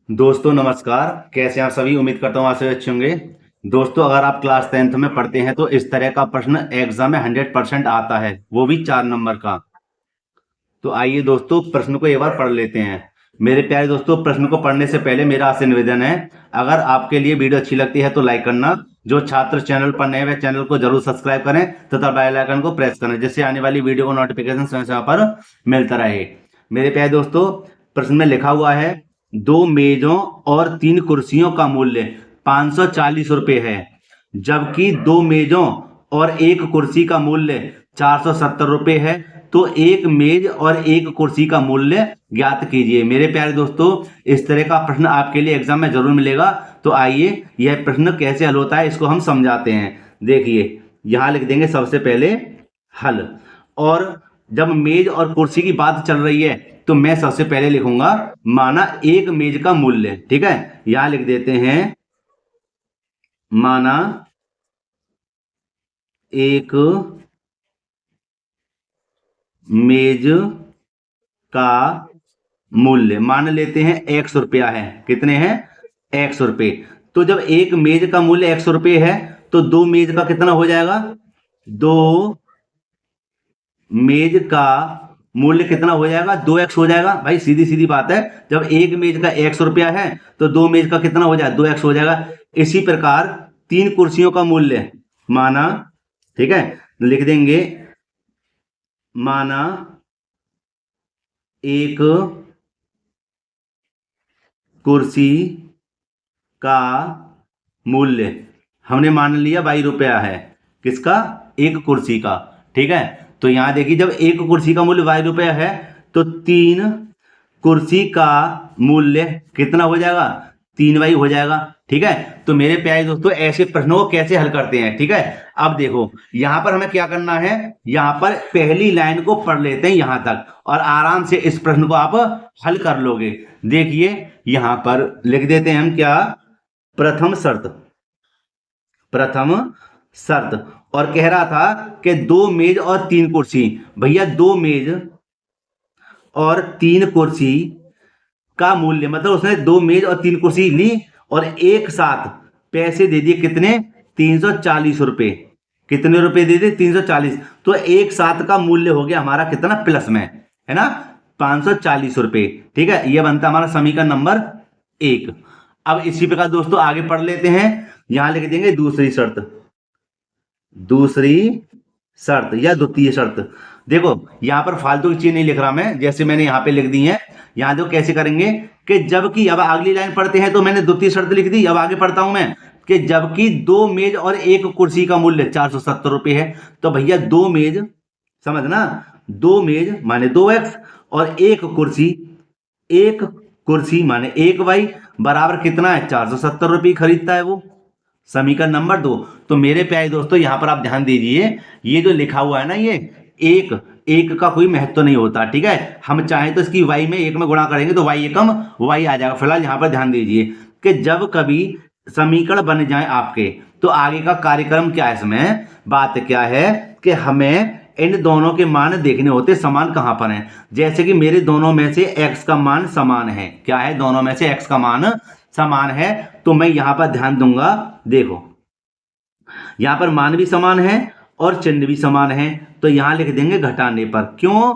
दोस्तों नमस्कार। कैसे हैं आप सभी? उम्मीद करता हूँ आप सभी अच्छे होंगे। दोस्तों अगर आप क्लास 10th में पढ़ते हैं तो इस तरह का प्रश्न एग्जाम में 100% आता है, वो भी 4 नंबर का। तो आइए दोस्तों प्रश्न को एक बार पढ़ लेते हैं। मेरे प्यारे दोस्तों, प्रश्न को पढ़ने से पहले मेरा आपसे निवेदन है, अगर आपके लिए वीडियो अच्छी लगती है तो लाइक करना। जो छात्र चैनल पर नए हैं चैनल को जरूर सब्सक्राइब करें तथा बेल आइकन को प्रेस करें, जिससे आने वाली वीडियो को नोटिफिकेशन समय समय पर मिलता रहे। मेरे प्यारे दोस्तों, प्रश्न में लिखा हुआ है, दो मेजों और 3 कुर्सियों का मूल्य 540 रुपये है, जबकि दो मेजों और एक कुर्सी का मूल्य 470 रुपये है। तो एक मेज और एक कुर्सी का मूल्य ज्ञात कीजिए। मेरे प्यारे दोस्तों, इस तरह का प्रश्न आपके लिए एग्जाम में जरूर मिलेगा। तो आइए यह प्रश्न कैसे हल होता है इसको हम समझाते हैं। देखिए, यहां लिख देंगे सबसे पहले हल। और जब मेज और कुर्सी की बात चल रही है तो मैं सबसे पहले लिखूंगा माना एक मेज का मूल्य। ठीक है, यहां लिख देते हैं माना एक मेज का मूल्य, मान लेते हैं 100 रुपया है। कितने हैं? 100 रुपये। तो जब एक मेज का मूल्य 100 रुपये है तो दो मेज का कितना हो जाएगा? दो मेज का मूल्य कितना हो जाएगा? 2x हो जाएगा। भाई सीधी सीधी बात है, जब एक मेज का 100 रुपया है तो दो मेज का कितना हो जाएगा? 2x हो जाएगा। इसी प्रकार 3 कुर्सियों का मूल्य माना, ठीक है, लिख देंगे माना एक कुर्सी का मूल्य हमने मान लिया 22 रुपया है। किसका? एक कुर्सी का। ठीक है, तो यहां देखिए, जब एक कुर्सी का मूल्य 22 रुपया है तो 3 कुर्सी का मूल्य कितना हो जाएगा? 3y हो जाएगा। ठीक है, तो मेरे प्यारे दोस्तों ऐसे प्रश्नों को कैसे हल करते हैं? ठीक है, अब देखो यहां पर हमें क्या करना है, यहां पर पहली लाइन को पढ़ लेते हैं यहां तक और आराम से इस प्रश्न को आप हल कर लोगे। देखिए यहां पर लिख देते हैं हम क्या, प्रथम शर्त। प्रथम शर्त, और कह रहा था कि दो मेज और 3 कुर्सी। भैया दो मेज और 3 कुर्सी का मूल्य, मतलब उसने दो मेज और 3 कुर्सी ली और एक साथ पैसे दे दिए। कितने? 340 रुपये। कितने रुपए दे दिए? 340। तो एक साथ का मूल्य हो गया हमारा कितना? प्लस में, है ना, 540 रुपये। ठीक है, यह बनता हमारा समीकरण नंबर 1। अब इसी प्रकार दोस्तों आगे पढ़ लेते हैं। यहां लिख देंगे दूसरी शर्त। दूसरी शर्त या द्वितीय शर्त। देखो यहां पर फालतू की चीज नहीं लिख रहा मैं, जैसे मैंने यहां पे लिख दी है। यहां देखो कैसे करेंगे कि जबकि, अब अगली लाइन पढ़ते हैं तो मैंने द्वितीय शर्त लिख दी। अब आगे पढ़ता हूं मैं कि जबकि दो मेज और एक कुर्सी का मूल्य 470 रुपये है। तो भैया दो मेज, समझना, दो मेज माने 2x और एक कुर्सी माने 1y बराबर कितना है? 470 रुपये खरीदता है वो। समीकरण नंबर 2। तो मेरे प्यारे दोस्तों यहां पर आप ध्यान दीजिए, ये जो लिखा हुआ है ना, ये एक एक का कोई महत्व नहीं होता। ठीक है, हम चाहें तो इसकी y में 1 में गुणा करेंगे तो y एकम y आ जाएगा। फिलहाल यहां पर ध्यान दीजिए कि जब कभी समीकरण बन जाए आपके तो आगे का कार्यक्रम क्या है, इसमें बात क्या है कि हमें इन दोनों के मान देखने होते, समान कहां पर हैं। जैसे कि मेरे दोनों में से x का मान समान है। क्या है? दोनों में से x का मान समान है। तो मैं यहां पर ध्यान दूंगा, देखो यहां पर मान भी समान है और चिन्ह भी समान है। तो यहां लिख देंगे घटाने पर। क्यों?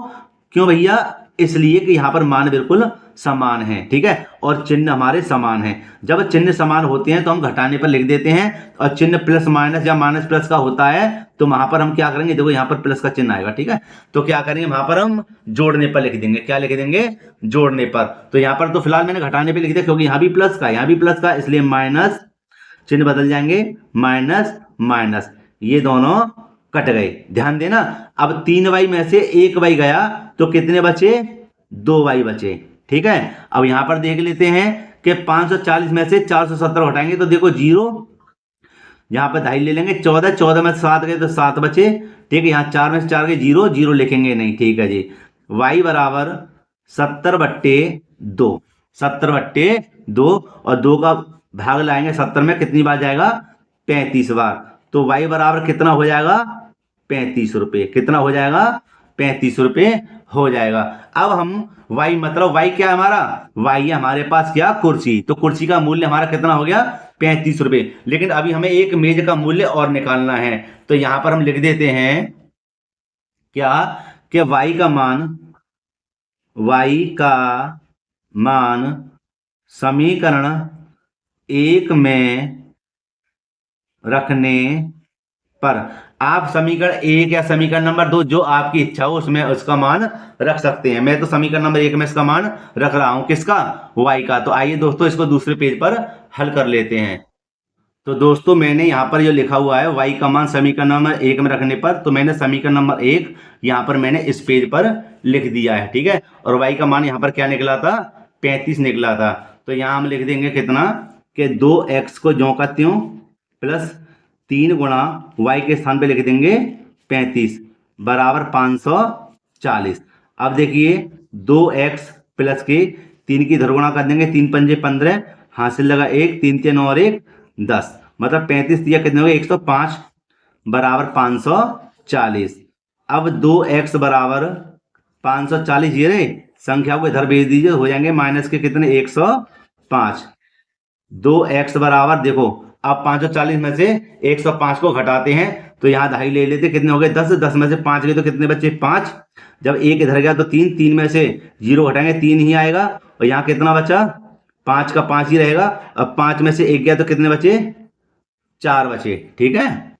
क्यों भैया? इसलिए कि यहां पर मान बिल्कुल समान है। ठीक है, और चिन्ह हमारे समान है। जब चिन्ह समान होते हैं तो हम घटाने पर लिख देते हैं, और चिन्ह प्लस माइनस या माइनस प्लस का होता है तो वहां पर हम क्या करेंगे, देखो यहां पर प्लस का चिन्ह आएगा। ठीक है, तो क्या करेंगे, वहां पर हम जोड़ने पर लिख देंगे। क्या लिख देंगे? जोड़ने पर। तो यहां पर तो फिलहाल मैंने घटाने पर लिख दिया क्योंकि यहां भी प्लस का, यहां भी प्लस का, इसलिए माइनस, चिन्ह बदल जाएंगे, माइनस माइनस, ये दोनों कट गए। ध्यान देना, अब 3y में से 1y गया तो कितने बचे? 2y बचे। ठीक है, अब यहां पर देख लेते हैं कि 540 में से 470 हटाएंगे तो देखो 0, यहां पर ढाई ले लेंगे, 14, 14 में से 7 गए तो 7 बचे। ठीक है, यहां 4 में से 4 गए, 0, 0 लिखेंगे नहीं। ठीक है जी, y बराबर 70/2, 70/2, और 2 का भाग लाएंगे 70 में, कितनी बार जाएगा? 35 बार। तो y बराबर कितना हो जाएगा? 35 रुपये। कितना हो जाएगा? 35 रुपये हो जाएगा। अब हम y मतलब y क्या है हमारा, y है हमारे पास क्या, कुर्सी। तो कुर्सी का मूल्य हमारा कितना हो गया, 35 रुपये। लेकिन अभी हमें एक मेज का मूल्य और निकालना है, तो यहां पर हम लिख देते हैं क्या कि y का मान समीकरण 1 में रखने पर, आप समीकरण 1 या समीकरण नंबर 2 जो आपकी इच्छा हो उसमें उसका मान रख सकते हैं। मैं तो समीकरण नंबर 1 में इसका मान रख रहा हूं, किसका, y का। तो आइए दोस्तों इसको दूसरे पेज पर हल कर लेते हैं। तो दोस्तों मैंने यहाँ पर जो लिखा हुआ है y का मान समीकरण नंबर 1 में रखने पर, तो मैंने समीकरण नंबर 1 यहाँ पर मैंने इस पेज पर लिख दिया है, ठीक है। और y का मान यहाँ पर क्या निकला था, 35 निकला था। तो यहाँ हम लिख देंगे कितना कि 2x को ज्यों का त्यों प्लस 3 गुणा y के स्थान पे लिख देंगे 35 बराबर 540। अब देखिए 2x प्लस के 3 की इधर गुणा कर देंगे, 3 पंजे 15, हासिल लगा 1, 3 3 और 1 10, मतलब 35 दिया कितने हो गए 105 बराबर 540। अब 2x बराबर 540 ये रे संख्या को इधर भेज दीजिए, हो जाएंगे माइनस के कितने 105। 2x बराबर देखो अब 540 में से 105 को घटाते हैं तो यहाँ ढाई ले लेते, कितने हो गए 10, 10 में से 5 गए तो कितने बच्चे 5। जब 1 इधर गया तो 3, 3 में से 0 घटाएंगे 3 ही आएगा, और यहाँ कितना बचा 5 का 5 ही रहेगा। अब 5 में से 1 गया तो कितने बचे 4 बचे, ठीक है।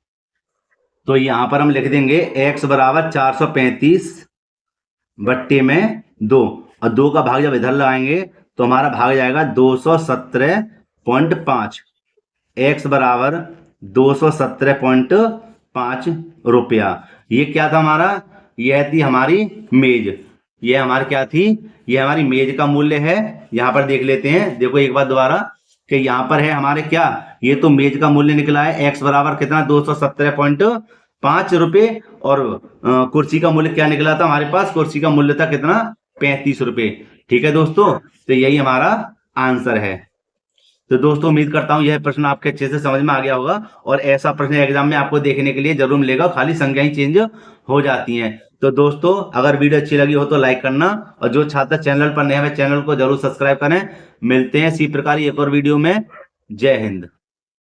तो यहाँ पर हम लिख देंगे x बराबर 435 बट्टे में 2, और 2 का भाग जब इधर लगाएंगे तो हमारा भाग जाएगा 217.5। x बराबर 217.5 रुपया। ये क्या था हमारा, यह थी हमारी मेज। ये हमारी क्या थी, ये हमारी मेज का मूल्य है। यहाँ पर देख लेते हैं, देखो एक बार दोबारा कि यहाँ पर है हमारे क्या, ये तो मेज का मूल्य निकला है x बराबर कितना 217.5 रुपये, और कुर्सी का मूल्य क्या निकला था हमारे पास, कुर्सी का मूल्य था कितना 35 रुपये, ठीक है दोस्तों। तो यही हमारा आंसर है। तो दोस्तों उम्मीद करता हूं यह प्रश्न आपके अच्छे से समझ में आ गया होगा, और ऐसा प्रश्न एग्जाम में आपको देखने के लिए जरूर मिलेगा, खाली संख्याएं चेंज हो जाती हैं। तो दोस्तों अगर वीडियो अच्छी लगी हो तो लाइक करना, और जो छात्र चैनल पर नए हैं चैनल को जरूर सब्सक्राइब करें। मिलते हैं इसी प्रकार एक और वीडियो में। जय हिंद।